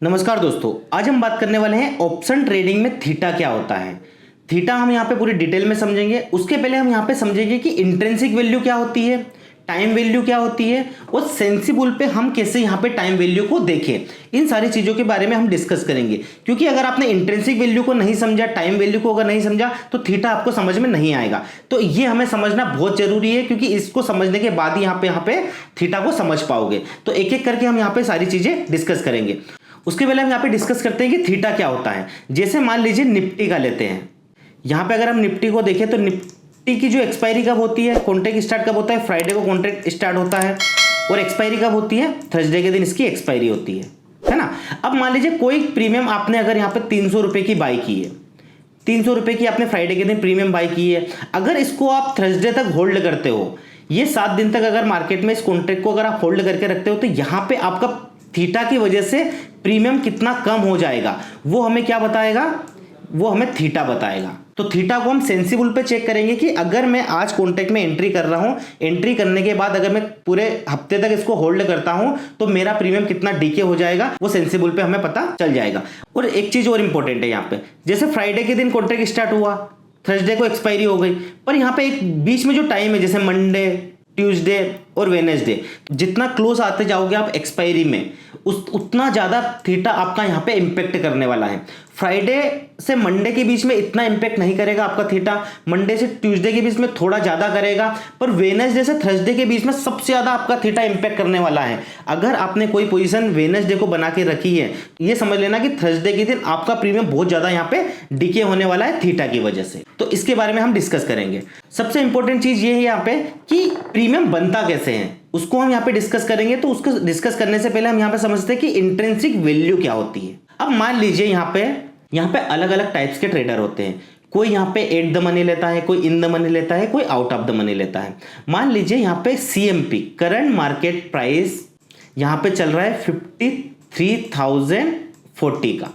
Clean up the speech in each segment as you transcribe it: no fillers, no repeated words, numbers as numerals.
नमस्कार दोस्तों, आज हम बात करने वाले हैं ऑप्शन ट्रेडिंग में थीटा क्या होता है। थीटा हम यहाँ पे पूरी डिटेल में समझेंगे। उसके पहले हम यहाँ पे समझेंगे कि इंट्रिंसिक वैल्यू क्या होती है, टाइम वैल्यू क्या होती है और सेंसिबल पे हम कैसे यहाँ पे टाइम वैल्यू को देखें। इन सारी चीज़ों के बारे में हम डिस्कस करेंगे, क्योंकि अगर आपने इंट्रिंसिक वैल्यू को नहीं समझा, टाइम वैल्यू को अगर नहीं समझा तो थीटा आपको समझ में नहीं आएगा। तो ये हमें समझना बहुत जरूरी है, क्योंकि इसको समझने के बाद ही यहाँ पे थीटा को समझ पाओगे। तो एक एक करके हम यहाँ पे सारी चीज़ें डिस्कस करेंगे। उसके पहले हम यहाँ पे डिस्कस करते हैं कि थीटा क्या होता है। जैसे मान लीजिए निफ्टी का लेते हैं। यहाँ पे अगर हम निफ्टी को देखें तो निफ्टी की जो एक्सपायरी कब होती है, कॉन्ट्रैक्ट स्टार्ट कब होता है, फ्राइडे को कॉन्ट्रैक्ट स्टार्ट होता है और एक्सपायरी कब होती है, थर्सडे के दिन इसकी एक्सपायरी होती है ना। अब मान लीजिए कोई प्रीमियम आपने अगर यहाँ पे 300 रुपये की बाई की है, 300 रुपये की आपने फ्राइडे के दिन प्रीमियम बाई की है। अगर इसको आप थर्सडे तक होल्ड करते हो, ये 7 दिन तक अगर मार्केट में इस कॉन्ट्रैक्ट को अगर आप होल्ड करके रखते हो, तो यहाँ पे आपका थीटा की वजह से प्रीमियम कितना कम हो जाएगा, वो हमें क्या बताएगा, वो हमें थीटा बताएगा। तो थीटा को हम सेंसिबल पे चेक करेंगे कि अगर मैं आज कॉन्ट्रैक्ट में एंट्री कर रहा हूं, एंट्री करने के बाद अगर मैं पूरे हफ्ते तक इसको होल्ड करता हूं तो मेरा प्रीमियम कितना डीके हो जाएगा, वो सेंसिबल पे हमें पता चल जाएगा। और एक चीज और इंपॉर्टेंट है यहाँ पे, जैसे फ्राइडे के दिन कॉन्ट्रैक्ट स्टार्ट हुआ, थर्सडे को एक्सपायरी हो गई, पर यहाँ पे एक बीच में जो टाइम है, जैसे मंडे, ट्यूसडे और वेडनेसडे, जितना क्लोज आते जाओगे आप एक्सपायरी में, उतना ज़्यादा थीटा आपका यहाँ पे इम्पेक्ट करने वाला है। फ्राइडे से मंडे के बीच में इतना इम्पेक्ट नहीं करेगा आपका थीटा, मंडे से ट्यूसडे के बीच में थोड़ा ज़्यादा करेगा, पर वेडनेसडे से थर्सडे के बीच में सबसे ज़्यादा आपका थीटा इम्पेक्ट करने वाला है। अगर आपने कोई पोजीशन वेडनेसडे को बना के रखी है, ये समझ लेना कि थर्सडे के दिन आपका प्रीमियम बहुत ज़्यादा यहाँ पे डिके होने वाला है थीटा की वजह से। तो इसके बारे में हम डिस्कस करेंगे। सबसे इंपॉर्टेंट चीज़ ये है यहाँ पे कि प्रीमियम बनता कैसे है, उसको हम यहाँ पे डिस्कस करेंगे। तो उसको डिस्कस करने से पहले हम यहाँ पे समझते हैं कि इंट्रिंसिक वैल्यू क्या होती है। अब मान लीजिए यहाँ पे अलग अलग टाइप्स के ट्रेडर होते हैं। कोई यहाँ पे एट द मनी लेता है, कोई इन द मनी लेता है, कोई आउट ऑफ द मनी लेता है। मान लीजिए यहाँ पे CMP करंट मार्केट प्राइस यहाँ पे चल रहा है 53,040 का,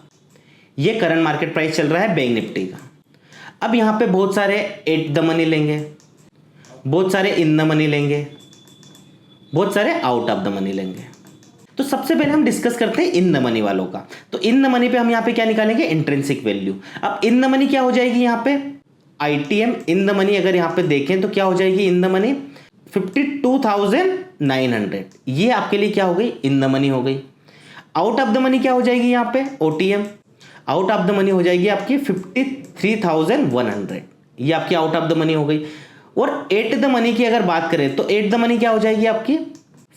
ये करंट मार्केट प्राइस चल रहा है बैंक निफ्टी का। अब यहाँ पे बहुत सारे एट द मनी लेंगे, बहुत सारे इन द मनी लेंगे, बहुत सारे आउट ऑफ द मनी लेंगे। तो सबसे पहले हम डिस्कस करते हैं इन द मनी वालों का। तो इन द मनी पे हम यहाँ पे क्या निकालेंगे, इंट्रिंसिक वैल्यू। अब इन द मनी क्या हो जाएगी, यहाँ पे ITM इन द मनी अगर यहाँ पे देखें तो क्या हो जाएगी, इन द मनी 52,900, ये आपके लिए क्या हो गई, इन द मनी हो गई। आउट ऑफ द मनी क्या हो जाएगी यहाँ पे, OTM out of the money हो जाएगी आपकी 53,100, ये आपकी आउट ऑफ द मनी हो गई। और एट द मनी की अगर बात करें तो एट द मनी क्या हो जाएगी आपकी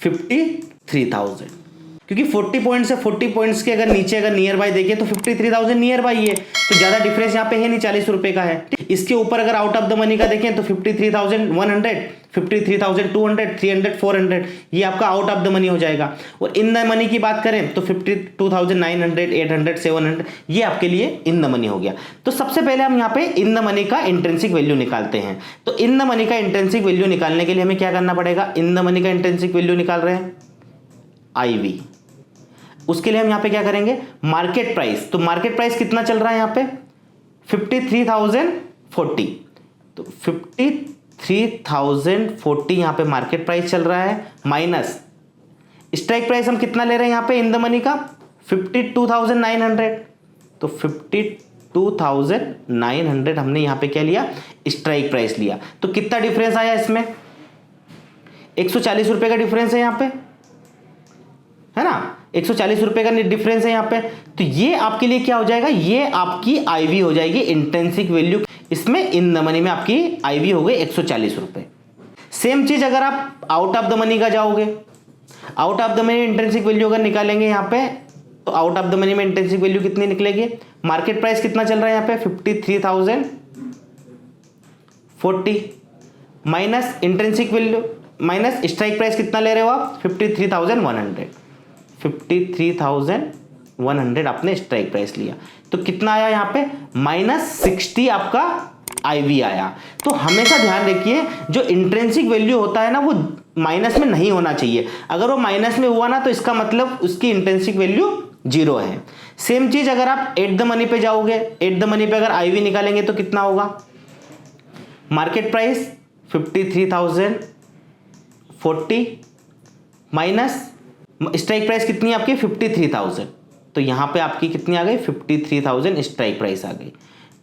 53,000, क्योंकि 40 पॉइंट्स से 40 पॉइंट्स के अगर नीचे अगर नियर बाय देखें तो 53,000 नियर बाय है, तो ज़्यादा डिफरेंस यहाँ पे है नहीं, 40 रुपये का है। इसके ऊपर अगर आउट ऑफ द मनी का देखें तो 53,100, 53,200, 300, 400, ये आपका आउट ऑफ द मनी हो जाएगा। और इन द मनी की बात करें तो 52,900, 800, 700, ये आपके लिए इन द मनी हो गया। तो सबसे पहले हम यहाँ पे इन द मनी का इंट्रिंसिक वैल्यू निकालते हैं। तो इन द मनी का इंट्रिंसिक वैल्यू निकालने के लिए हमें क्या करना पड़ेगा, इन द मनी का इंट्रिंसिक वैल्यू निकाल रहे हैं IV, उसके लिए हम यहाँ पे क्या करेंगे, मार्केट प्राइस। तो मार्केट प्राइस कितना चल रहा है यहाँ पे 53,040, तो 53,040 यहाँ पे मार्केट प्राइस चल रहा है, माइनस स्ट्राइक प्राइस हम कितना ले रहे हैं यहाँ पे इन द मनी का 52,900, तो 52,900 हमने यहाँ पे क्या लिया, स्ट्राइक प्राइस लिया। तो कितना डिफरेंस आया इसमें, 140 रुपये का डिफरेंस है यहाँ पे, है ना, 140 रुपये का डिफरेंस है यहाँ पे। तो ये आपके लिए क्या हो जाएगा, ये आपकी IV हो जाएगी, इंट्रिंसिक वैल्यू। इसमें इन द मनी में आपकी IV हो गई 140 रुपये। सेम चीज अगर आप आउट ऑफ द मनी का जाओगे, out of the money intrinsic value अगर निकालेंगे यहाँ पे, तो आउट ऑफ द मनी में इंट्रिंसिक वैल्यू कितनी निकलेगी, मार्केट प्राइस कितना चल रहा है यहाँ पे 53,040, minus intrinsic value, minus strike price कितना ले रहे हो आप 53,100, 53,100 आपने स्ट्राइक प्राइस लिया। तो कितना आया यहाँ पे -60 आपका IV आया। तो हमेशा ध्यान रखिए, जो इंट्रिंसिक वैल्यू होता है ना, वो माइनस में नहीं होना चाहिए। अगर वो माइनस में हुआ ना, तो इसका मतलब उसकी इंट्रिंसिक वैल्यू 0 है। सेम चीज अगर आप एट द मनी पे जाओगे, एट द मनी पे अगर IV निकालेंगे तो कितना होगा, market price 53,040 minus strike price कितनी है आपकी 53,000, तो यहाँ पे आपकी कितनी आ गई 53,000 स्ट्राइक प्राइस आ गई।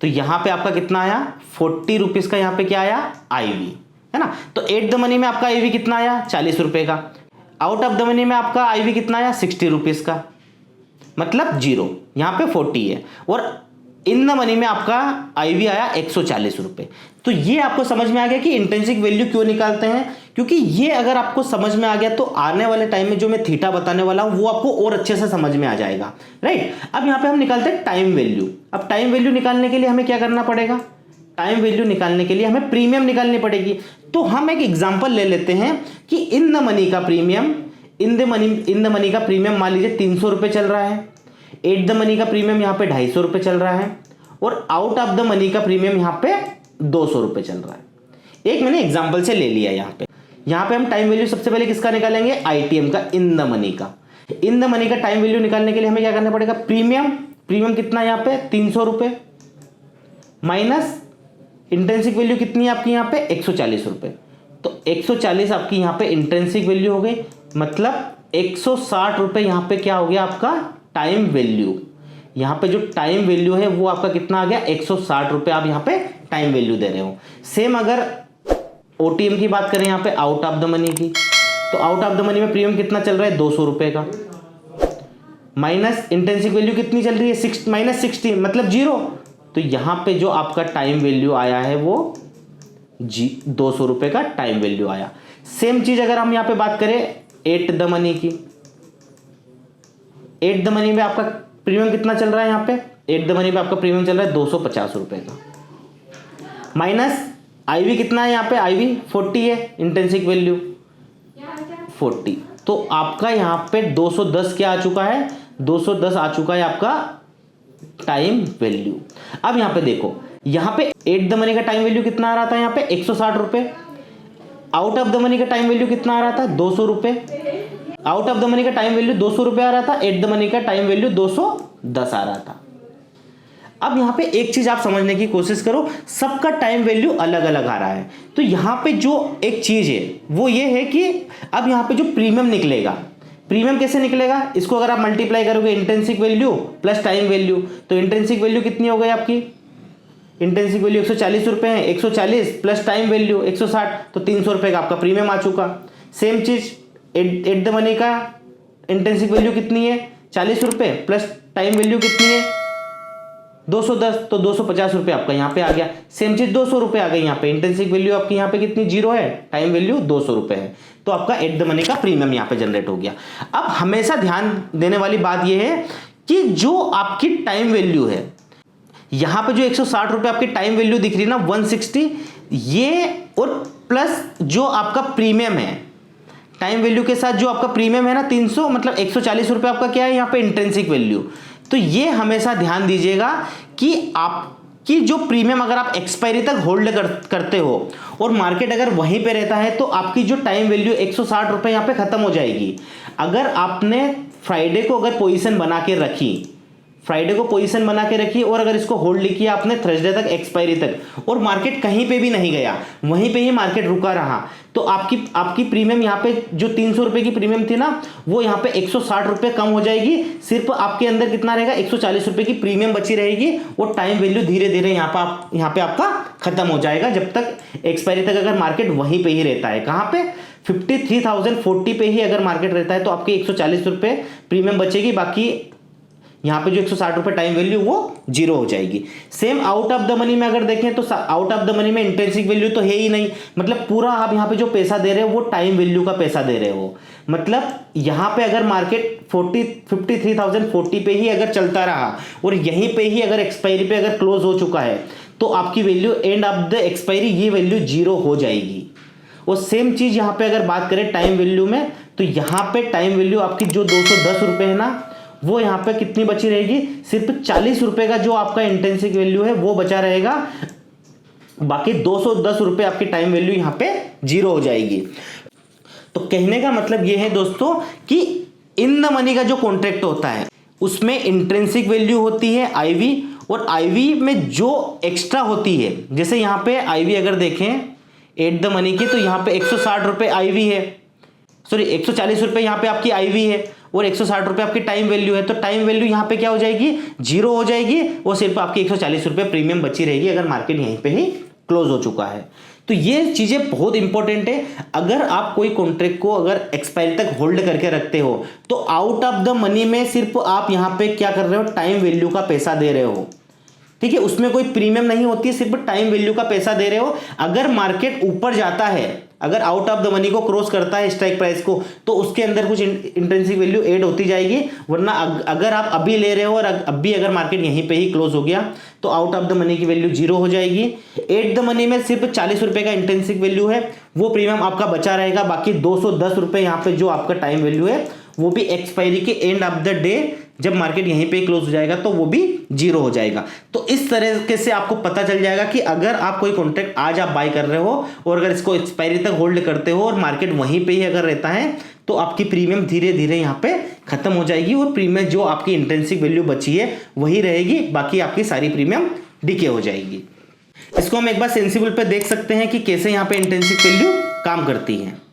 तो यहाँ पे आपका कितना आया 40 रुपीज़ का, यहाँ पे क्या आया आईवी, है ना। तो एट द मनी में आपका आईवी कितना आया 40 रुपये का। आउट ऑफ द मनी में आपका आईवी कितना आया 60 रुपीज़ का, मतलब जीरो, यहाँ पे 40 है। और इन द मनी में आपका आईवी आया 140 रुपये। तो ये आपको समझ में आ गया कि इंट्रिंसिक वैल्यू क्यों निकालते हैं, क्योंकि ये अगर आपको समझ में आ गया तो आने वाले टाइम में जो मैं थीटा बताने वाला हूं वो आपको और अच्छे से समझ में आ जाएगा, राइट। अब यहाँ पे हम निकालते हैं टाइम वैल्यू। अब टाइम वैल्यू निकालने के लिए हमें क्या करना पड़ेगा, टाइम वैल्यू निकालने के लिए हमें प्रीमियम निकालनी पड़ेगी। तो हम एक एग्जाम्पल ले लेते हैं कि इन द मनी का प्रीमियम, इन द मनी का प्रीमियम मान लीजिए 300 रुपये चल रहा है, एट द मनी का प्रीमियम यहाँ पे 250 रुपये चल रहा है, और आउट ऑफ द मनी का प्रीमियम यहाँ पे 200 रुपये चल रहा है। एक मैंने एग्जाम्पल से ले लिया यहाँ पे हम टाइम वैल्यू सबसे पहले किसका निकालेंगे, आईटीएम का, इन द मनी का। इन द मनी का टाइम वैल्यू निकालने के लिए हमें क्या करना पड़ेगा, प्रीमियम कितना यहाँ पे 300 रुपये, माइनस इंट्रिंसिक वैल्यू कितनी है आपकी यहाँ पे 140 रुपये। तो 140 आपकी यहाँ पे इंट्रिंसिक वैल्यू हो गई, मतलब 160 रुपये यहाँ पे क्या हो गया आपका टाइम वैल्यू। यहाँ पे जो टाइम वैल्यू है वो आपका कितना आ गया 160 रुपये, आप यहाँ पे टाइम वैल्यू दे रहे हो। सेम अगर ओटीएम की बात करें यहाँ पे आउट ऑफ द मनी की, तो आउट ऑफ द मनी में प्रीमियम कितना चल रहा है 200 रुपये का, माइनस इंट्रिंसिक वैल्यू कितनी चल रही है -60, मतलब जीरो। तो यहाँ पे जो आपका टाइम वैल्यू आया है वो 200 रुपये का टाइम वैल्यू आया। सेम चीज अगर हम यहाँ पे बात करें एट द मनी की, एट द मनी में आपका प्रीमियम कितना चल रहा है, यहाँ पे एट द मनी में आपका प्रीमियम चल रहा है 250 रुपये का, माइनस आईवी कितना है यहाँ पे, आईवी 40 है, इंट्रिंसिक वैल्यू 40। तो आपका यहाँ पे 210 क्या आ चुका है, 210 आ चुका है आपका टाइम वैल्यू। अब यहाँ पे देखो, यहाँ पे एट द मनी का टाइम वैल्यू कितना आ रहा था यहाँ पे 160 रुपये, आउट ऑफ द मनी का टाइम वैल्यू कितना आ रहा था 200 रुपये, आउट ऑफ द मनी का टाइम वैल्यू 200 रुपये आ रहा था, एट द मनी का टाइम वैल्यू 210 आ रहा था। अब यहाँ पे एक चीज आप समझने की कोशिश करो, सबका टाइम वैल्यू अलग अलग आ रहा है। तो यहाँ पे जो एक चीज है वो ये है कि अब यहाँ पे जो प्रीमियम निकलेगा, प्रीमियम कैसे निकलेगा, इसको अगर आप मल्टीप्लाई करोगे intrinsic value plus time value, तो इंट्रिंसिक वैल्यू कितनी हो गई आपकी, इंट्रिंसिक वैल्यू 140 रुपये है, 140 प्लस टाइम वैल्यू 160, तो 300 रुपये का आपका प्रीमियम आ चुका। सेम चीज एट द मनी का इंट्रिंसिक वैल्यू कितनी है 40 रुपये, प्लस टाइम वैल्यू कितनी है 210, तो 250 रुपये आपका यहाँ पे आ गया। सेम चीज 200 रुपये आ गई यहाँ पे, इंट्रिंसिक वैल्यू आपकी यहाँ पे कितनी जीरो है, टाइम वैल्यू 200 रुपये है, तो आपका एट द मनी का प्रीमियम यहाँ पे जनरेट हो गया। अब हमेशा ध्यान देने वाली बात यह है कि जो आपकी टाइम वैल्यू है, यहाँ पे जो 160 रुपये आपकी टाइम वैल्यू दिख रही है ना 160, ये और प्लस जो आपका प्रीमियम है, टाइम वैल्यू के साथ जो आपका प्रीमियम है ना 300, मतलब 140 रुपये आपका क्या है यहाँ पे इंट्रिंसिक वैल्यू। तो ये हमेशा ध्यान दीजिएगा कि आपकी जो प्रीमियम अगर आप एक्सपायरी तक होल्ड करते हो और मार्केट अगर वहीं पे रहता है, तो आपकी जो टाइम वैल्यू 160 रुपये यहाँ पे खत्म हो जाएगी। अगर आपने फ्राइडे को अगर पोजीशन बना के रखी, फ्राइडे को पोजीशन बना के रखी और अगर इसको होल्ड किया आपने थर्सडे तक, एक्सपायरी तक, और मार्केट कहीं पे भी नहीं गया, वहीं पे ही मार्केट रुका रहा, तो आपकी प्रीमियम यहाँ पे जो 300 रुपये की प्रीमियम थी ना, वो यहाँ पे 160 रुपये कम हो जाएगी। सिर्फ आपके अंदर कितना रहेगा 140 रुपये की प्रीमियम बची रहेगी, और टाइम वैल्यू धीरे धीरे यहाँ पे आपका खत्म हो जाएगा, जब तक एक्सपायरी तक अगर मार्केट वहीं पे ही रहता है। कहाँ पे 53,040 पे ही अगर मार्केट रहता है, तो आपकी 140 रुपये प्रीमियम बचेगी, बाकी यहाँ पे जो 160 रुपये टाइम वैल्यू वो जीरो हो जाएगी। Same out of the money में अगर देखें तो आउट ऑफ द मनी में इंट्रिंसिक वैल्यू तो है ही नहीं, मतलब पूरा आप यहाँ पे जो पैसा दे रहे हो वो टाइम वैल्यू का पैसा दे रहे हो। मतलब यहाँ पे अगर मार्केट 53,040 पे ही अगर चलता रहा और यहीं पे ही अगर एक्सपायरी पे अगर क्लोज हो चुका है, तो आपकी value end of the expiry ये वैल्यू जीरो हो जाएगी। और सेम चीज यहाँ पे अगर बात करें टाइम वैल्यू में, तो यहाँ पे टाइम वैल्यू आपकी जो 210 रुपये है ना, वो यहाँ पे कितनी बची रहेगी, सिर्फ 40 रुपये का जो आपका इंट्रिंसिक वैल्यू है वो बचा रहेगा, बाकी 210 रुपये आपकी टाइम वैल्यू यहाँ पे जीरो हो जाएगी। तो कहने का मतलब ये है दोस्तों कि इन द मनी का जो कॉन्ट्रैक्ट होता है उसमें इंट्रिंसिक वैल्यू होती है आईवी, और आईवी में जो एक्स्ट्रा होती है, जैसे यहाँ पे आईवी अगर देखें एट द मनी की, तो यहाँ पे 160 रुपये आईवी है, सॉरी 140 रुपये यहाँ पे आपकी आईवी है, और 160 रुपये आपकी टाइम वैल्यू है, तो टाइम वैल्यू यहाँ पे क्या हो जाएगी, 0 हो जाएगी और सिर्फ आपकी 140 रुपये प्रीमियम बची रहेगी अगर मार्केट यहीं पे ही क्लोज हो चुका है। तो ये चीजें बहुत इंपॉर्टेंट है। अगर आप कोई कॉन्ट्रैक्ट को अगर एक्सपायरी तक होल्ड करके रखते हो तो आउट ऑफ द मनी में सिर्फ आप यहां पे क्या कर रहे हो, टाइम वैल्यू का पैसा दे रहे हो, ठीक है। उसमें कोई प्रीमियम नहीं होती है, सिर्फ टाइम वैल्यू का पैसा दे रहे हो। अगर मार्केट ऊपर जाता है, अगर आउट ऑफ द मनी को क्रॉस करता है स्ट्राइक प्राइस को, तो उसके अंदर कुछ इंट्रिंसिक वैल्यू ऐड होती जाएगी, वरना अगर आप अभी ले रहे हो और अभी अगर मार्केट यहीं पे ही क्लोज हो गया तो आउट ऑफ द मनी की वैल्यू 0 हो जाएगी। एट द मनी में सिर्फ 40 रुपए का इंट्रिंसिक वैल्यू है, वो प्रीमियम आपका बचा रहेगा। बाकी 210 रुपए यहाँ पे जो आपका टाइम वैल्यू है वो भी एक्सपायरी के एंड ऑफ द डे जब मार्केट यहीं पे क्लोज हो जाएगा तो वो भी 0 हो जाएगा। तो इस तरीके से आपको पता चल जाएगा कि अगर आप कोई कॉन्ट्रैक्ट आज आप बाय कर रहे हो और अगर इसको एक्सपायरी तक होल्ड करते हो और मार्केट वहीं पे ही अगर रहता है तो आपकी प्रीमियम धीरे धीरे यहाँ पे खत्म हो जाएगी और प्रीमियम जो आपकी इंट्रिंसिक वैल्यू बची है वही रहेगी, बाकी आपकी सारी प्रीमियम डिके हो जाएगी। इसको हम एक बार सेंसिबल पे देख सकते हैं कि कैसे यहाँ पे इंट्रिंसिक वैल्यू काम करती है।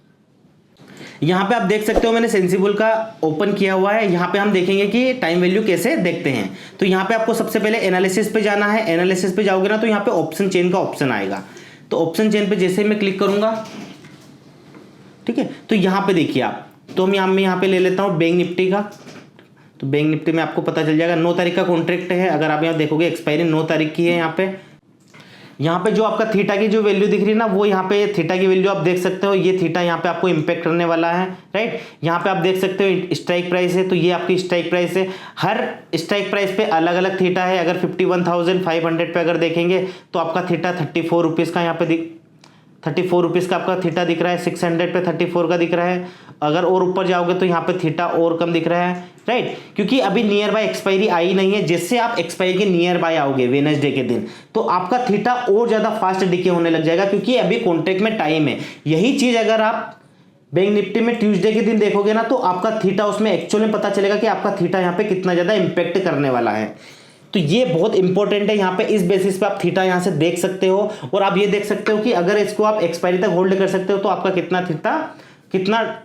यहाँ पे आप देख सकते हो मैंने सेंसिबल का ओपन किया हुआ है। यहाँ पे हम देखेंगे कि टाइम वैल्यू कैसे देखते हैं। तो यहाँ पे आपको सबसे पहले एनालिसिस पे जाना है। एनालिसिस पे जाओगे ना तो यहाँ पे ऑप्शन चेन का ऑप्शन आएगा। तो ऑप्शन चेन पे जैसे ही मैं क्लिक करूंगा, ठीक है, तो यहाँ पे देखिए आप, तो मैं यहाँ पे ले लेता हूँ बैंक निफ्टी का। तो बैंक निफ्टी में आपको पता चल जाएगा 9 तारीख का कॉन्ट्रैक्ट है। अगर आप यहाँ देखोगे एक्सपायरी 9 तारीख की है। यहाँ पे जो आपका थीटा की जो वैल्यू दिख रही है ना, वो यहाँ पे थीटा की वैल्यू आप देख सकते हो। ये थीटा यहाँ पे आपको इंपैक्ट करने वाला है, राइट। यहाँ पे आप देख सकते हो स्ट्राइक प्राइस है, तो ये आपकी स्ट्राइक प्राइस है। हर स्ट्राइक प्राइस पे अलग अलग थीटा है। अगर 51,500 पे अगर देखेंगे तो आपका थीटा 34 रुपीज़ का यहाँ पे 34 रुपीज़ का आपका थीटा दिख रहा है। 600 पे 34 का दिख रहा है। अगर और ऊपर जाओगे तो यहाँ पे थीटा और कम दिख रहा है, राइट। क्योंकि अभी नियर बाय एक्सपायरी आई नहीं है। जिससे आप एक्सपायरी के नियर बाय आओगे वेडनेसडे के दिन, तो आपका थीटा और ज़्यादा फास्ट डिके होने लग जाएगा, क्योंकि अभी कॉन्ट्रैक्ट में टाइम है। यही चीज़ अगर आप बैंक निफ्टी में ट्यूसडे के दिन देखोगे ना, तो आपका थीटा उसमें एक्चुअली में पता चलेगा कि आपका थीटा यहाँ पे कितना ज़्यादा इंपैक्ट करने वाला है। तो ये बहुत इंपॉर्टेंट है। यहाँ पे इस बेसिस पे आप थीटा यहाँ से देख सकते हो और आप ये देख सकते हो कि अगर इसको आप एक्सपायरी तक होल्ड कर सकते हो तो आपका कितना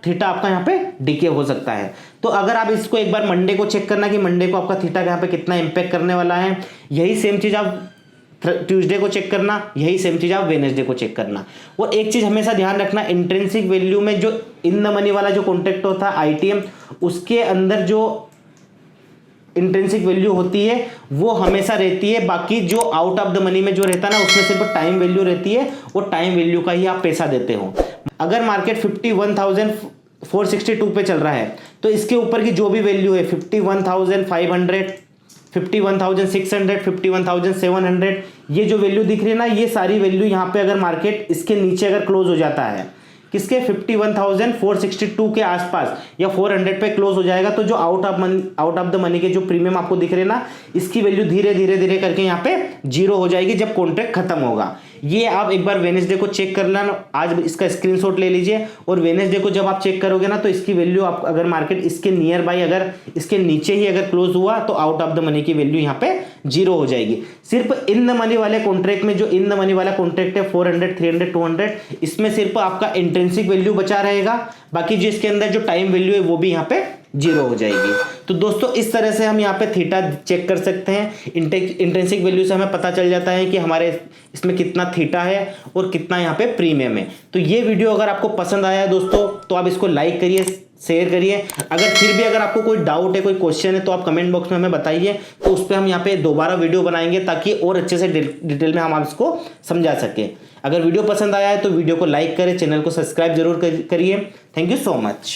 थीटा आपका यहाँ पे डिके हो सकता है। तो अगर आप इसको एक बार मंडे को चेक करना कि मंडे को आपका थीटा यहाँ पे कितना इंपैक्ट करने वाला है। यही सेम चीज़ आप ट्यूसडे को चेक करना, यही सेम चीज़ आप वेडनेसडे को चेक करना। और एक चीज़ हमेशा ध्यान रखना, इंट्रिंसिक वैल्यू में जो इन द मनी वाला जो कॉन्ट्रैक्ट होता है ITM, उसके अंदर जो इंट्रिंसिक वैल्यू होती है वो हमेशा रहती है। बाकी जो आउट ऑफ द मनी में जो रहता है ना, उसमें सिर्फ टाइम वैल्यू रहती है और टाइम वैल्यू का ही आप पैसा देते हो। अगर मार्केट 51,462 पे चल रहा है तो इसके ऊपर की जो भी वैल्यू है 51,500, 51,600, 51,700, ये जो वैल्यू दिख रही है ना, ये सारी वैल्यू यहाँ पे अगर मार्केट इसके नीचे अगर क्लोज हो जाता है, किसके 51,462 के आसपास या 400 पे क्लोज हो जाएगा, तो जो आउट ऑफ द मनी के जो प्रीमियम आपको दिख रहे हैं ना, इसकी वैल्यू धीरे धीरे करके यहाँ पे 0 हो जाएगी जब कॉन्ट्रैक्ट खत्म होगा। ये आप एक बार वेडनेसडे को चेक कर लेना। आज इसका स्क्रीनशॉट ले लीजिए और वेडनेसडे को जब आप चेक करोगे ना, तो इसकी वैल्यू आप अगर मार्केट इसके नियर बाय अगर इसके नीचे ही अगर क्लोज हुआ तो आउट ऑफ द मनी की वैल्यू यहाँ पे 0 हो जाएगी। सिर्फ इन द मनी वाले कॉन्ट्रैक्ट में, जो इन द मनी वाला कॉन्ट्रैक्ट है 400, 300, 200, इसमें सिर्फ आपका इंट्रिंसिक वैल्यू बचा रहेगा। बाकी जो इसके अंदर जो टाइम वैल्यू है वो भी यहाँ पे 0 हो जाएगी। तो दोस्तों इस तरह से हम यहाँ पे थीटा चेक कर सकते हैं। इंट्रिंसिक वैल्यू से हमें पता चल जाता है कि हमारे इसमें कितना थीटा है और कितना यहाँ पे प्रीमियम है। तो ये वीडियो अगर आपको पसंद आया दोस्तों तो आप इसको लाइक करिए, शेयर करिए। अगर फिर भी अगर आपको कोई डाउट है, कोई क्वेश्चन है, तो आप कमेंट बॉक्स में हमें बताइए, तो उस पर हम यहाँ पे दोबारा वीडियो बनाएंगे ताकि और अच्छे से डिटेल में हम आप इसको समझा सकें। अगर वीडियो पसंद आया है तो वीडियो को लाइक करें, चैनल को सब्सक्राइब जरूर करिए। Thank you so much.